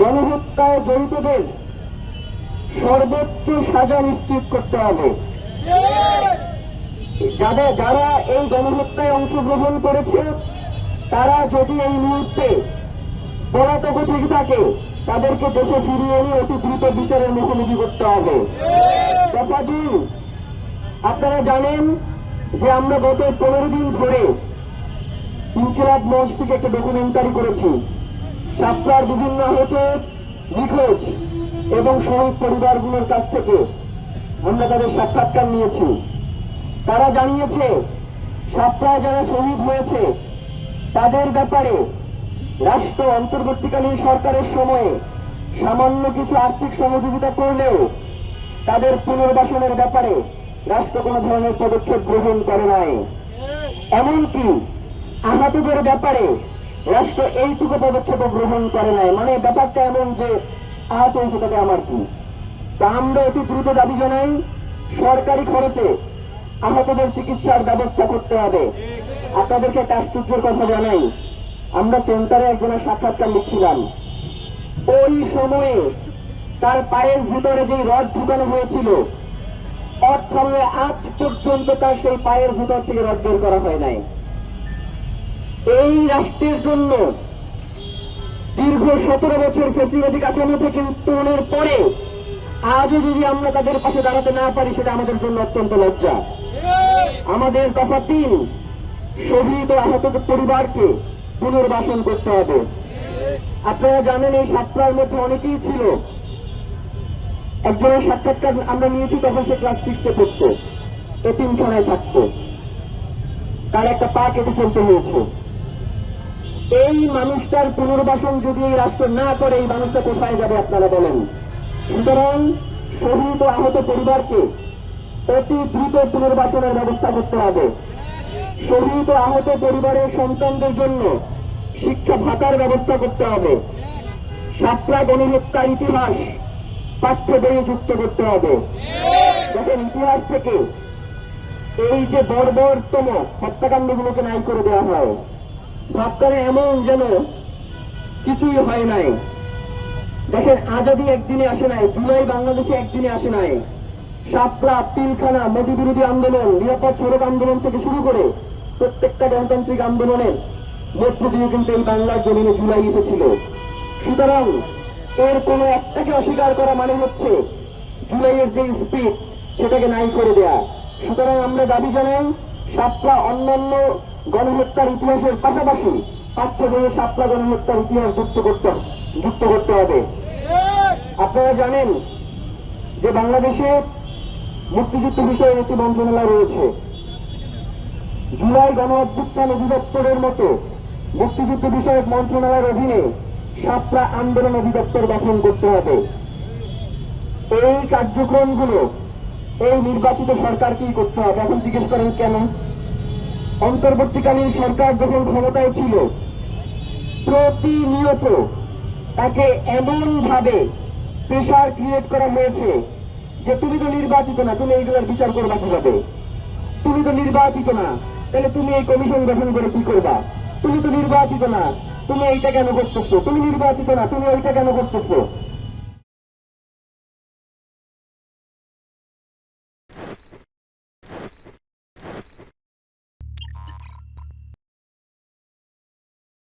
গণহত্যায় জড়িতদের সর্বোচ্চ সাজা নিশ্চিত করতে হবে। যারা এই গণহত্যায় অংশগ্রহণ করেছে তারা যদি এই মুহূর্তে পলাতক থেকে থাকে তাদেরকে দেশে ফিরিয়ে এনে অতি দ্রুত বিচারের মুখোমুখি করতে হবে। দফা 2, আপনারা জানেন যে আমরা গত 15 দিন ধরে ইনকিলাব মঞ্চ থেকে একটা ডকুমেন্টারি করেছি। শাপলার বিভিন্ন আহত, নিখোঁজ এবং শহীদ পরিবারগুলোর কাছ থেকে আমরা তাদের সাক্ষাৎকার নিয়েছি। তারা জানিয়েছে শাপলায় যারা শহীদ হয়েছে তাদের ব্যাপারে রাষ্ট্র অন্তর্বর্তীকালীন সরকারের সময়ে সামান্য কিছু আর্থিক সহযোগিতা করলেও তাদের পুনর্বাসনের ব্যাপারে রাষ্ট্র কোনো ধরনের পদক্ষেপ গ্রহণ করে নাই। এমনকি আহতদের ব্যাপারে রাষ্ট্র এইটুকু পদক্ষেপ গ্রহণ করে নাই। মানে ব্যাপারটা এমন যে আহত হয়েছে তাতে আমার কি। তা আমরা অতি দ্রুত দাবি জানাই, সরকারি খরচে আহতদের চিকিৎসার ব্যবস্থা করতে হবে। আপনাদেরকে একটা আশ্চর্যের কথা জানাই, আমরা সেন্টারে একজনের সাক্ষাৎকার নিচ্ছিলাম, ওই সময়ে তার পায়ের ভিতরে যে রড ঢুকানো হয়েছিল অর্থাৎ আজ পর্যন্ত তার সেই পায়ের ভিতর থেকে রড বের করা হয় নাই। এই রাষ্ট্রের জন্য দীর্ঘ 17 বছর ফ্যাসিবাদী কাঠামো থেকে উত্তরণের পরে আজও যদি আমরা তাদের পাশে দাঁড়াতে না পারি সেটা আমাদের জন্য অত্যন্ত লজ্জা। আমাদের দফা 3, শহীদ ও আহত পরিবারকে পুনর্বাসন করতে হবে। আপনারা জানেন এই শাপলার মধ্যে অনেকেই ছিল। একজনের সাক্ষাৎকার আমরা নিয়েছি, তখন সে ক্লাস 6-এ পড়তো, এতিমখানায় থাকতো, তার একটা পা কেটে ফেলতে হয়েছে। এই মানুষটার পুনর্বাসন যদি এই রাষ্ট্র না করে এই মানুষটা কোথায় যাবে আপনারা বলেন? সুতরাং শহীদ ও আহত পরিবারকে অতি দ্রুত পুনর্বাসনের ব্যবস্থা করতে হবে। শহীদ ও আহত পরিবারের সন্তানদের জন্য শিক্ষা ভাতার ব্যবস্থা করতে হবে। শাপলা গণহত্যার ইতিহাস পাঠ্য বইয়ে যুক্ত করতে হবে। দেখেন, ইতিহাস থেকে এই যে বর্বরতম হত্যাকাণ্ডগুলোকে নাই করে দেওয়া হয়, ভাবকারে এমন যেন কিছুই হয় নাই। দেখেন, আজাদী একদিনে আসে নাই, জুলাই বাংলাদেশে একদিনে আসে নাই। শাপলা, পিলখানা, মোদী বিরোধী আন্দোলন, নিরাপদ সড়ক আন্দোলন থেকে শুরু করে প্রত্যেকটা গণতান্ত্রিক আন্দোলনের মধ্য দিয়ে কিন্তু এই বাংলার জমিনে জুলাই এসেছিল। সুতরাং এর কোনো একটাকে অস্বীকার করা মানে হচ্ছে জুলাইয়ের যে স্পিরিট সেটাকে নাই করে দেয়া। সুতরাং আমরা দাবি জানাই, শাপলা অন্যান্য গণহত্যার ইতিহাসের পাশাপাশি পাঠ্য বইয়ে শাপলা গণহত্যার ইতিহাস যুক্ত করতে হবে। আপনারা জানেন যে বাংলাদেশে মুক্তিযুদ্ধ বিষয়ে একটি মন্ত্রণালয় রয়েছে। জুলাই গণ অভ্যুত্থান অধিদপ্তরের মতো মুক্তিযুদ্ধ বিষয়ক মন্ত্রণালয়ের অধীনে শাপলা আন্দোলন অধিদপ্তর গঠন করতে হবে। এই কার্যক্রমগুলো এই নির্বাচিত সরকারকেই করতে হবে। এখন জিজ্ঞেস করেন কেন? অন্তর্বর্তীকালীন সরকার যখন ক্ষমতায় ছিল প্রতিনিয়ত তাকে এমন ভাবে প্রেশার ক্রিয়েট করা হয়েছে যে তুমি তো নির্বাচিত না, তুমি এইগুলোর বিচার করবা কিভাবে? তুমি তো নির্বাচিত না, তাহলে তুমি এই কমিশন গঠন করে কি করবা? তুমি তো নির্বাচিত না, তুমি এইটা কেন করতেছো? তুমি নির্বাচিত না, তুমি ওইটা কেন করতেছো?